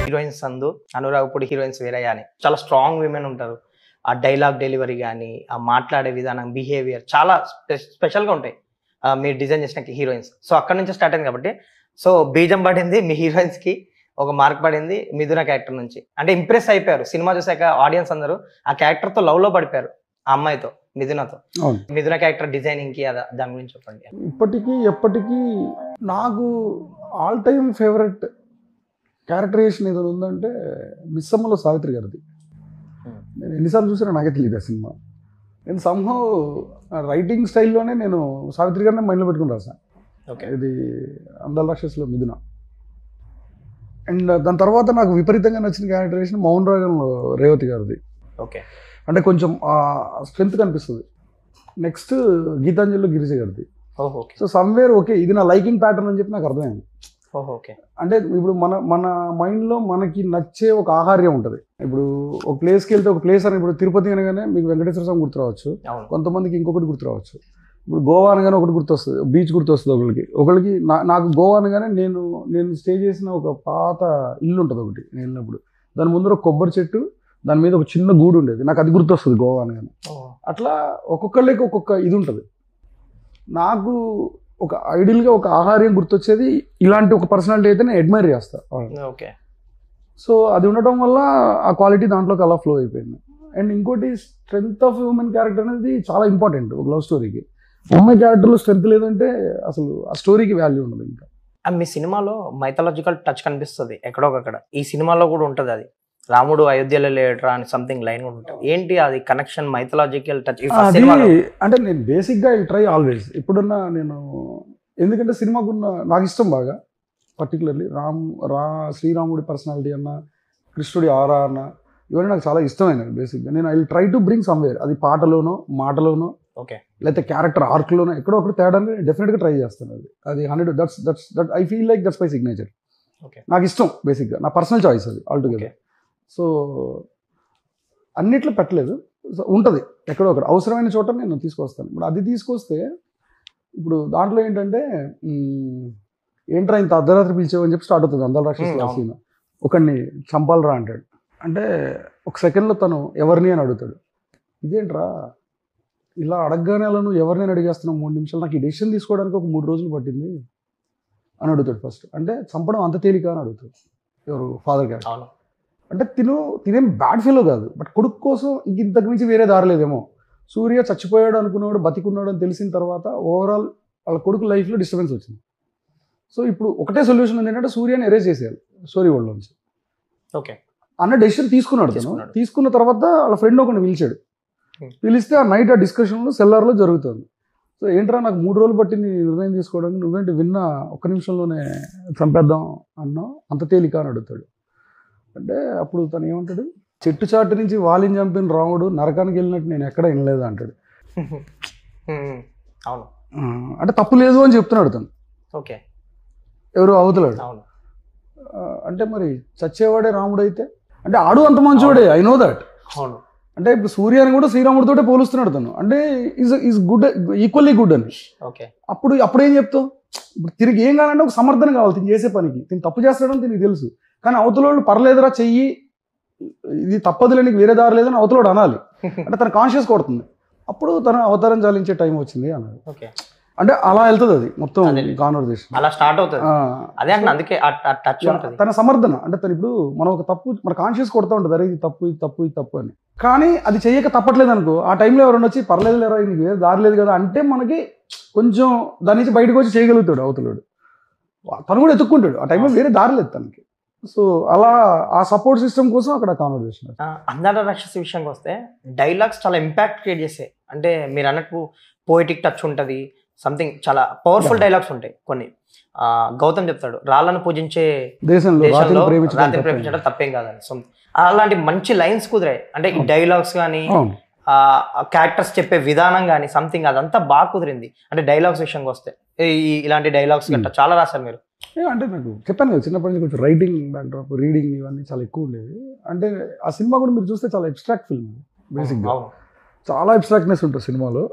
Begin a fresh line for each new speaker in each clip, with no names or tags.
Heroines సందు అనురాగపూడి heroines Veerayya అని చాలా స్ట్రాంగ్ విమెన్ ఉంటారు. ఆ డైలాగ్ డెలివరీ కానీ ఆ మాట్లాడే విధానం బిహేవియర్ చాలా స్పెషల్గా ఉంటాయి మీరు డిజైన్ చేసిన హీరోయిన్స్. సో అక్కడ నుంచి స్టార్ట్ అయింది కాబట్టి సో బీజం పడింది మీ హీరోయిన్స్ కి, ఒక మార్క్ పడింది మిథున క్యారెక్టర్ నుంచి. అంటే ఇంప్రెస్ అయిపోయారు సినిమా చూసాక ఆడియన్స్ అందరూ ఆ క్యారెక్టర్ తో లవ్ లో పడిపోయారు ఆ అమ్మాయితో మిథునతో. మిథున క్యారెక్టర్ డిజైనింగ్ కి దాని గురించి చెప్పండి.
ఇప్పటికీ ఎప్పటికీ నాకు ఆల్ టైమ్ ఫేవరెట్ క్యారెక్టరైజేషన్ ఏదో ఉందంటే మిస్సమ్మలో సావిత్రి గారిది. నేను ఎన్నిసార్లు చూసినా నాకే తెలియదు ఆ సినిమా. నేను సంహౌ రైటింగ్ స్టైల్లోనే నేను సావిత్రి గారిని మైండ్లో పెట్టుకుని రాసాను. ఇది అందాల రాక్షసులో మిథున. అండ్ దాని తర్వాత నాకు విపరీతంగా నచ్చిన క్యారెక్టరైజేషన్ మౌన్ రాగంలో రేవతి గారిది.
ఓకే, అంటే
కొంచెం స్ట్రెంత్ కనిపిస్తుంది. నెక్స్ట్ గీతాంజలిలో గిరిజ గారిది. సో సమ్వేర్ ఓకే ఇది నా లైకింగ్ ప్యాటర్న్ అని చెప్పి నాకు అర్థమైంది.
ఓకే, అంటే
ఇప్పుడు మన మైండ్లో మనకి నచ్చే ఒక ఆహార్యం ఉంటుంది. ఇప్పుడు ఒక ప్లేస్కి వెళ్తే ఒక ప్లేస్ అని ఇప్పుడు తిరుపతి అనగానే మీకు వెంకటేశ్వర స్వామి గుర్తురావచ్చు, కొంతమందికి ఇంకొకటి గుర్తురావచ్చు. ఇప్పుడు గోవా అనగానే ఒకటి గుర్తొస్తుంది, బీచ్ గుర్తొస్తుంది ఒకరికి. నాకు గోవా అనగానే నేను స్టే చేసిన ఒక పాత ఇల్లు ఉంటుంది ఒకటి నేను వెళ్ళినప్పుడు. దాని ముందర ఒక కొబ్బరి చెట్టు, దాని మీద ఒక చిన్న గూడు ఉండేది, నాకు అది గుర్తొస్తుంది గోవా అనగానే. అట్లా ఒక్కొక్కళ్ళకి ఒక్కొక్క ఇది ఉంటుంది. నాకు ఒక ఐడియల్గా ఒక ఆహార్యం గుర్తొచ్చేది ఇలాంటి ఒక పర్సనాలిటీ అయితే నేను అడ్మైర్ చేస్తాను.
ఓకే, సో
అది ఉండటం వల్ల ఆ క్వాలిటీ దాంట్లోకి అలా ఫ్లో అయిపోయింది. అండ్ ఇంకోటి స్ట్రెంగ్త్ ఆఫ్ హ్యూమన్ క్యారెక్టర్ అనేది చాలా ఇంపార్టెంట్ ఒక లవ్ స్టోరీకి. అమ్మాయి క్యారెక్టర్లో స్ట్రెంగ్త్ లేదంటే అసలు ఆ స్టోరీకి వాల్యూ ఉండదు. ఇంకా
మీ సినిమాలో మైథాలజికల్ టచ్ కనిపిస్తుంది ఎక్కడొకక్కడ, ఈ సినిమాలో కూడా ఉంటుంది. అది రాముడు అయోధ్యలో లేడరా అని సంథింగ్ లైన్ కూడా ఉంటుంది. ఏంటి అది కనెక్షన్ మైథాలజికల్ టచ్?
అంటే నేను బేసిక్గా ఐ ట్రై ఆల్వేస్ ఎప్పుడన్నా నేను, ఎందుకంటే సినిమాకున్న నాకు ఇష్టం బాగా పర్టికులర్లీ శ్రీరాముడి పర్సనాలిటీ అన్న, కృష్ణుడి ఆరా అన్న, ఇవన్నీ నాకు చాలా ఇష్టమైనవి. బేసిక్గా నేను I try to bring somewhere, అది పాటలోనో మాటలోనో లేకపోతే క్యారెక్టర్ ఆర్క్లోనో ఎక్కడో ఒకటి తేడాన్ని డెఫినెట్గా ట్రై చేస్తాను. అది 100 that I feel like that's my signature. నాకు ఇష్టం బేసిక్గా, నా పర్సనల్ చాయిస్ అది ఆల్టుగెదర్. సో అన్నిట్లో పెట్టలేదు, ఉంటుంది ఎక్కడో ఒకటి అవసరమైన చోట నేను తీసుకొస్తాను. ఇప్పుడు అది తీసుకొస్తే ఇప్పుడు దాంట్లో ఏంటంటే ఏంట్రా ఇంత అర్ధరాత్రి పిలిచేవని చెప్పి స్టార్ట్ అవుతుంది అందాల రాక్షసుల సీన్. ఒకడిని చంపాలరా అంటాడు. అంటే ఒక సెకండ్లో తను ఎవరిని అని అడుగుతాడు. ఇదేంట్రా ఇలా అడగగానే అలా నువ్వు ఎవరిని అడిగేస్తున్నావు 3 నిమిషాలు, నాకు ఈ డెసిషన్ తీసుకోవడానికి ఒక 3 రోజులు పట్టింది అని అడుగుతాడు ఫస్ట్. అంటే చంపడం అంత తేలిక అని అడుగుతాడు ఎవరు ఫాదర్ గారు. అంటే తినేం బ్యాడ్ ఫీల్ కాదు, బట్ కొడుకు కోసం ఇంతకు మించి వేరే దారలేదేమో. సూర్య చచ్చిపోయాడు అనుకున్నాడు, బతికున్నాడు అని తెలిసిన తర్వాత ఓవరాల్ వాళ్ళ కొడుకు లైఫ్లో డిస్టర్బెన్స్ వచ్చింది. సో ఇప్పుడు ఒకటే సొల్యూషన్ ఉంది ఏంటంటే సూర్యని ఎరేజ్ చేసేయాలి స్టోరీ వరల్డ్ నుంచి.
ఓకే
అన్న డెసిషన్ తీసుకున్నాడు. తీసుకున్న తర్వాత వాళ్ళ ఫ్రెండ్ ఒకరిని పిలిచాడు. పిలిస్తే ఆ నైట్ ఆ డిస్కషన్లో సెల్లార్లో జరుగుతుంది. సో ఏంట్రా నాకు 3 రోజులు పట్టింది నిర్ణయం తీసుకోవడానికి, నువ్వేంటి విన్నా ఒక్క నిమిషంలోనే చంపేద్దాం అన్నావు, అంత తేలిక అని అడుగుతాడు. అంటే అప్పుడు తను ఏమంటాడు, చెట్టు చాటు నుంచి వాలిని చంపిన రాముడు నరకానికి వెళ్ళినట్టు నేను ఎక్కడ వినలేదు అంటాడు.
అవును,
అంటే తప్పు లేదు అని చెప్తున్నాడు తను.
ఓకే,
ఎవరు అవతలాడు. అంటే మరి చచ్చేవాడే రాముడు అయితే, అంటే ఆడు అంత మంచివాడే, ఐ నో దట్.
అవును,
అంటే ఇప్పుడు సూర్యాన్ని కూడా శ్రీరాముడితోటే పోలుస్తున్నాడు తను, అంటే ఈజ్ గుడ్, ఈక్వల్లీ గుడ్ అని.
ఓకే,
అప్పుడు ఏం చెప్తావు? ఇప్పుడు తిరిగి ఏం కావాలంటే ఒక సమర్థన కావాలి తిని చేసే పనికి. తిని తప్పు చేస్తాడని తినికి తెలుసు, కానీ అవతలోళ్ళు పర్లేదురా చెయ్యి, ఇది తప్పదులే నీకు వేరే దారి లేదని అవతలోడు అనాలి. అంటే తన కాన్షియస్ కొడుతుంది. అప్పుడు తను అవతారం చాలించే టైం వచ్చింది అన్నాడు. అంటే అలా వెళ్తుంది అది మొత్తం కాన్వర్సేషన్, అలా స్టార్ట్ అవుతుంది. అదే అందుకే తన సమర్థన. అంటే తను ఇప్పుడు మనం ఒక తప్పు మన కాన్షియస్ కొడతా ఉంటుంది, అరే ఇది తప్పు ఇది తప్పు ఇది తప్పు అని. కానీ అది చెయ్యక తప్పట్లేదు అనుకో, ఆ టైంలో ఎవరైనా వచ్చి పర్లేదు లేరా నీకు వేరే దారి లేదు కదా అంటే మనకి కొంచెం దాని నుంచి బయటకు వచ్చి చేయగలుగుతాడు అవతలోడు. తను కూడా ఎత్తుక్కుంటాడు, ఆ టైంలో వేరే దారి లేదు తనకి. సో అలా ఆ సపోర్ట్ సిస్టమ్ కోసం అక్కడ కాన్వర్సేషన్.
అందాల రాక్షసి విషయానికి వస్తే డైలాగ్స్ చాలా ఇంపాక్ట్ క్రియేట్ చేస్తాయి. అంటే మీరు అన్నట్టు పోయిటిక్ టచ్ ఉంటుంది, సంథింగ్ చాలా పవర్ఫుల్ డైలాగ్స్ ఉంటాయి కొన్ని. గౌతమ్ చెప్తాడు, రాళ్ళను పూజించే దేశంలో రాత్రిని ప్రేమించడం తప్పేం కాదని. సో అలాంటి మంచి లైన్స్ కుదిరాయి. అంటే ఈ డైలాగ్స్ కానీ క్యారెక్టర్స్ చెప్పే విధానం కానీ సంథింగ్ అదంతా బాగా కుదిరింది. అంటే డైలాగ్స్ విషయంకి వస్తే ఇలాంటి డైలాగ్స్ గట్రా చాలా రాశారు మీరు.
అంటే నాకు చెప్పాను కదా చిన్నప్పటి నుంచి కొంచెం రైటింగ్ దాంట్లో రీడింగ్ ఇవన్నీ చాలా ఎక్కువ ఉండేది. అంటే ఆ సినిమా కూడా మీరు చూస్తే చాలా అబ్స్ట్రాక్ట్ ఫిల్మ్ బేసిక్గా, చాలా అబ్స్ట్రాక్ట్నెస్ ఉంటుంది సినిమాలో.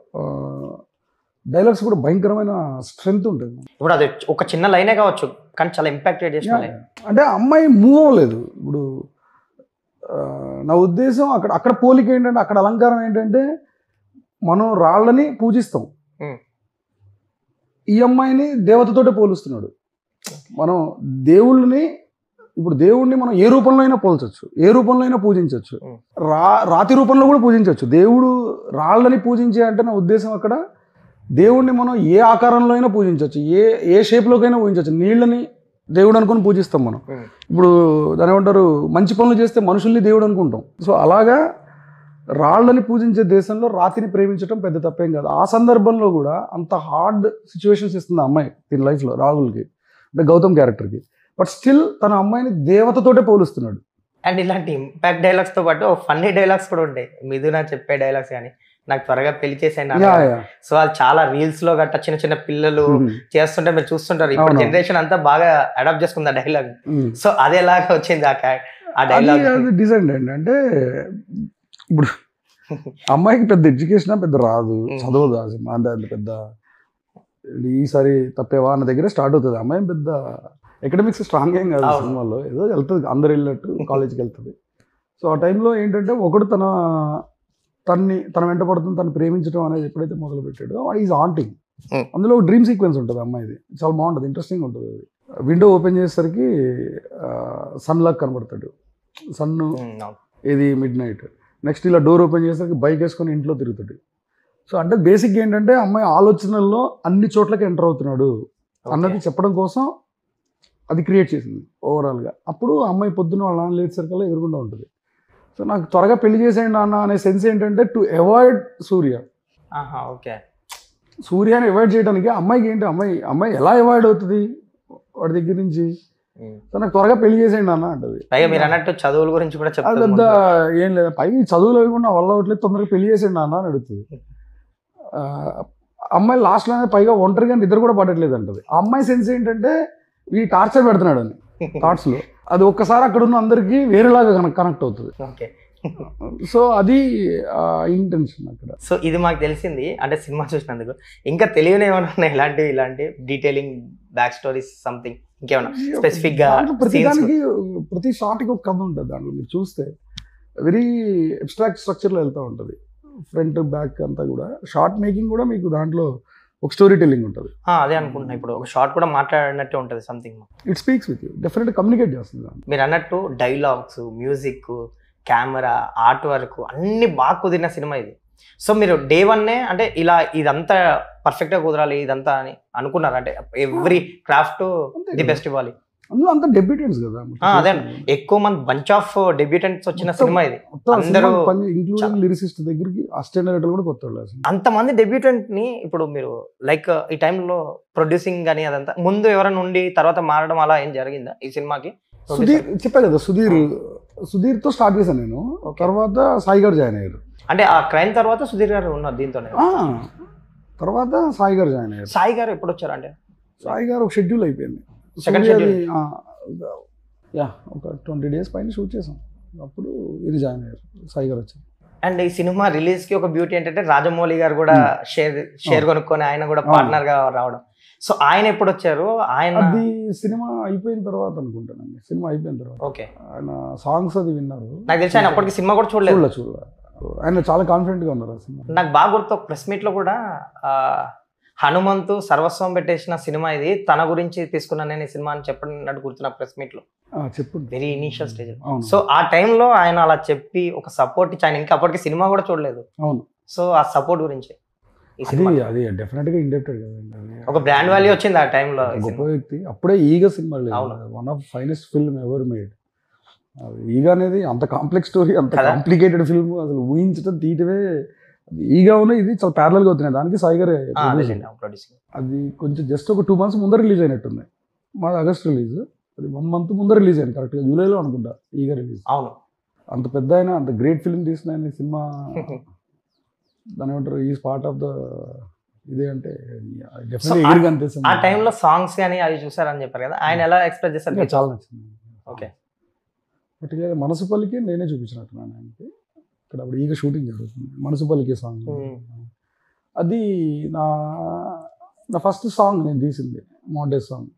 డైలాగ్స్ కూడా భయంకరమైన స్ట్రెంగ్త్ ఉంటుంది.
ఇప్పుడు అది ఒక చిన్న లైనే కావచ్చు, కానీ చాలా ఇంపాక్ట్ క్రియేట్ చేసిన వాళ్ళే.
అంటే అమ్మాయి మూవ్ అవ్వలేదు. ఇప్పుడు నా ఉద్దేశం అక్కడ పోలిక ఏంటంటే, అక్కడ అలంకారం ఏంటంటే మనం రాళ్ళని పూజిస్తాం, ఈ అమ్మాయిని దేవతతోటే పోలుస్తున్నాడు. మనం దేవుడిని మనం ఏ రూపంలో అయినా పోల్చొచ్చు, ఏ రూపంలో అయినా పూజించవచ్చు, రాతి రూపంలో కూడా పూజించవచ్చు. దేవుడు రాళ్ళని పూజించే అంటే నా ఉద్దేశం అక్కడ దేవుడిని మనం ఏ ఆకారంలో అయినా పూజించవచ్చు, ఏ షేప్లోకైనా పూజించవచ్చు. నీళ్ళని దేవుడు అనుకుని పూజిస్తాం మనం. ఇప్పుడు దాని ఏమంటారు, మంచి పనులు చేస్తే మనుషుల్ని దేవుడు అనుకుంటాం. సో అలాగా రాళ్ళని పూజించే దేశంలో రాతిని ప్రేమించడం పెద్ద తప్పేం కాదు. ఆ సందర్భంలో కూడా అంత హార్డ్ సిచ్యువేషన్స్ ఇస్తుంది ఆ అమ్మాయి దీని లైఫ్లో, రాహుల్కి అంటే గౌతమ్ క్యారెక్టర్కి. బట్ స్టిల్ తన అమ్మాయిని దేవతతోటే పోలుస్తున్నాడు.
అండ్ ఇలాంటి ఇంపాక్ట్ డైలాగ్స్తో పాటు ఫన్నీ డైలాగ్స్ కూడా ఉంటాయి. మిథున చెప్పే డైలాగ్స్ కానీ, నాకు త్వరగా పెళ్లి చేసేయండి. సో అది చాలా రీల్స్ లో గట్ట చిన్న చిన్న పిల్లలు చేస్తుంటే మీరు చూస్తుంటారు. ఇప్పుడు జనరేషన్ అంతా బాగా అడాప్ట్ చేసుకుంది ఆ డైలాగ్. సో అది ఎలాగా వచ్చింది ఆ డైలాగ్?
డిజైన్ అండి. అంటే ఇప్పుడు అమ్మాయికి పెద్ద ఎడ్యుకేషన్ పెద్ద రాదు, చదవదు ఆ సినిమా. అంటే పెద్ద ఈసారి తప్పేవా అన్న దగ్గర స్టార్ట్ అవుతుంది. అమ్మాయి పెద్ద ఎకడమిక్స్ స్ట్రాంగ్ ఏం కాదు సినిమాలో, ఏదో వెళ్తుంది, అందరు వెళ్ళినట్టు కాలేజ్కి వెళ్తుంది. సో ఆ టైంలో ఏంటంటే ఒకడు తన వెంట పడుతుంది, తను ప్రేమించడం అనేది ఎప్పుడైతే మొదలు పెట్టాడో ఈజ్ ఆంటింగ్. అందులో ఒక డ్రీమ్ సీక్వెన్స్ ఉంటుంది అమ్మాయిది, చాలా బాగుంటుంది, ఇంట్రెస్టింగ్ ఉంటుంది. అది విండో ఓపెన్ చేసేసరికి సన్ లాగా కనబడతాడు, సన్ను ఇది మిడ్ నైట్. నెక్స్ట్ ఇలా డోర్ ఓపెన్ చేసేసరికి బైక్ వేసుకొని ఇంట్లో తిరుగుతాడు. సో అంటే బేసిక్గా ఏంటంటే అమ్మాయి ఆలోచనల్లో అన్ని చోట్లకి ఎంటర్ అవుతున్నాడు అన్నది చెప్పడం కోసం అది క్రియేట్ చేసింది ఓవరాల్గా. అప్పుడు అమ్మాయి పొద్దున్న వాళ్ళ నాన్న లేచేసరికల్లా ఎదురుకుండా ఉంటుంది. సో నాకు త్వరగా పెళ్లి చేసేయండి నాన్న అనే సెన్స్ ఏంటంటే టు అవాయిడ్ సూర్య.
ఓకే,
సూర్యాన్ని అవాయిడ్ చేయడానికి అమ్మాయికి ఏంటి, అమ్మాయి ఎలా అవాయిడ్ అవుతుంది వాడి దగ్గర నుంచి. సో నాకు త్వరగా పెళ్లి చేసేయండి నాన్న అంటది.
మీరు అన్నట్టు చదువుల గురించి కూడా
చెప్తారు, పెద్ద ఏం లేదు, పైకి చదువులు అవ్వకుండా వల్ల అవట్లేదు, తొందరగా పెళ్లి చేసేయండి నాన్న అని అడుగుతుంది. అమ్మాయి లాస్ట్లోనే పైగా ఒంటరిగా నిద్ర కూడా పడట్లేదు అంటది. ఆ అమ్మాయి సెన్స్ ఏంటంటే ఈ టార్చర్ పెడుతున్నాడు అని థాట్స్లో. అది ఒక్కసారి అక్కడ ఉన్న అందరికీ వేరేలాగా కనెక్ట్ అవుతుంది.
ఓకే,
సో అది ఇంటెన్షన్ అక్కడ.
సో ఇది మాకు తెలిసింది అంటే సినిమా చూసినందుకు. ఇంకా తెలియని ఏమైనా ఉన్నాయి ఇలాంటి డీటెయిలింగ్ బ్యాక్ స్టోరీస్ సంథింగ్ ఇంకేమైనా స్పెసిఫిక్ గా?
ప్రతి షార్ట్కి ఒక కథ ఉంటుంది దాంట్లో. మీరు చూస్తే వెరీ అబ్స్ట్రాక్ట్ స్ట్రక్చర్లో వెళ్తూ ఉంటుంది, ఫ్రంట్ బ్యాక్ అంతా కూడా. షార్ట్ మేకింగ్ కూడా మీకు దాంట్లో ఒక స్టోరీ టెల్లింగ్ ఉంటుంది.
అదే అనుకుంటున్నా, ఇప్పుడు ఒక షార్ట్ కూడా మాట్లాడినట్టే ఉంటుంది something.
It speaks with you, డెఫినెట్గా కమ్యూనికేట్ చేస్తుంది.
మీరు అన్నట్టు dialogues, music, camera, art work అన్ని బాగా కుదిరిన సినిమా ఇది. సో మీరు డే వన్నే అంటే ఇలా ఇదంతా పర్ఫెక్ట్గా కుదరాలి ఇదంతా అని అనుకున్నారు? అంటే ఎవ్రీ క్రాఫ్ట్ ది బెస్ట్ ఇవ్వాలి.
అందులో అంతా డెబ్యూటెంట్స్ కదా.
అదే ఎక్కువ మంది బంచ్ ఆఫ్ డెబ్యూటెంట్స్ వచ్చిన సినిమా ఇది. అందరూ
ఇంక్లూడింగ్ లిరిసిస్ట్ దగ్గరికి అసిస్టెంట్ డైరెక్టర్ కూడా కొత్త వాళ్ళు.
అంతమంది డెబ్యూటెంట్ ని ఇప్పుడు మీరు లైక్ ఈ టైంలో ప్రొడ్యూసింగ్ కానీ అదంతా ముందు ఎవరైనా ఉండి తర్వాత మారడం అలా ఏం జరిగిందా ఈ సినిమాకి?
సుధీర్ చెప్పా కదా, సుధీర్తో స్టార్ట్ చేశాను నేను. తర్వాత సాయి గారు జాయిన్ అయ్యారు.
అంటే ఆ క్రైమ్ తర్వాత సుధీర్ గారు ఉన్నారు దీంతోనే.
తర్వాత సాయి గారు జాయిన్ అయ్యారు.
సాయి గారు ఎప్పుడు వచ్చారు? అంటే
సాయి గారు ఒక షెడ్యూల్ అయిపోయింది, ఒక 20 days పైన షూట్ చేసాం. అప్పుడు ఇది జాయిన్ అయ్యారు, సాయి గారు వచ్చారు.
అండ్ ఈ సినిమా రిలీజ్ కి ఒక బ్యూటీ ఏంటంటే రాజమౌళి గారు కూడా షేర్ కొనుక్కొని ఆయన కూడా పార్ట్నర్ గా రావడం. సో ఆయన ఎప్పుడు వచ్చారు? ఆయన
అది సినిమా అయిపోయిన తర్వాత అనుకుంటానండి. సినిమా అయిపోయిన తర్వాత
ఓకే,
ఆయన సాంగ్స్ అది విన్నారు.
నాకు తెలిసి ఆయన అప్పటికి సినిమా కూడా చూడలేదు.
ఆయన చాలా కాన్ఫిడెంట్ గా ఉన్నారు ఆ సినిమా.
నాకు బాగా గుర్తు, ఒక ప్రెస్ మీట్ లో కూడా హనుమంతు సర్వస్వం పెట్టేసిన సినిమా ఇది, తన గురించి తీసుకున్నాను నేను ఈ సినిమా అని చెప్పినట్టు గుర్తున్న ప్రెస్ మీట్ లో
చెప్పండి,
వెరీ ఇనిషియల్ స్టేజ్. సో ఆ టైంలో ఆయన అలా చెప్పి ఒక సపోర్ట్ ఇచ్చి, ఆయన ఇంకా అప్పటికి సినిమా కూడా చూడలేదు.
అవును,
సో ఆ సపోర్ట్ గురించి
అది డెఫినెట్ గా ఇండెప్టెడ్ కదండి.
ఒక బ్రాండ్ వాల్యూ వచ్చింది ఆ టైంలో.
గొప్ప వ్యక్తి. అప్పుడే ఈగ సినిమా లేదు, one of finest film ever made. ఈగ అనేది అంత కాంప్లెక్స్ స్టోరీ, అంత కాంప్లికేటెడ్ ఫిల్మ్, అసలు ఊహించడం తీయటమే. ఈగా ఉన్న ఇది చాలా ప్యారలల్ గా అవుతున్నాయి. దానికి సాయి గారు అది కొంచెం జస్ట్ ఒక 2 months ముందర రిలీజ్ అయినట్టుంది. మాది ఆగస్ట్ రిలీజ్, అది 1 month ముందర రిలీజ్ అయింది కరెక్ట్గా, జూలైలో అనుకుంటా ఈగా రిలీజ్.
అవును,
అంత పెద్ద అయినా అంత గ్రేట్ ఫిల్మ్ తీసిన ఆయన సినిమా దాని ఏమంటారు, ఈ పార్ట్ ఆఫ్ ద ఇదే అంటే
ఆ టైంలో సాంగ్స్ కానీ అవి చూసారని చెప్పారు కదా, ఆయన ఎలా ఎక్స్ప్రెస్ చేశారు?
చాలా నచ్చింది.
ఓకే,
పర్టికులర్ మనసు పలికి నేనే చూపించినట్టున్నాను ఆయనకి. ఇక్కడ అప్పుడు ఈగ షూటింగ్ జరుగుతుంది, మనసు పలికే సాంగ్. అది నా ఫస్ట్ సాంగ్ నేను తీసింది, మౌంటేజ్ సాంగ్.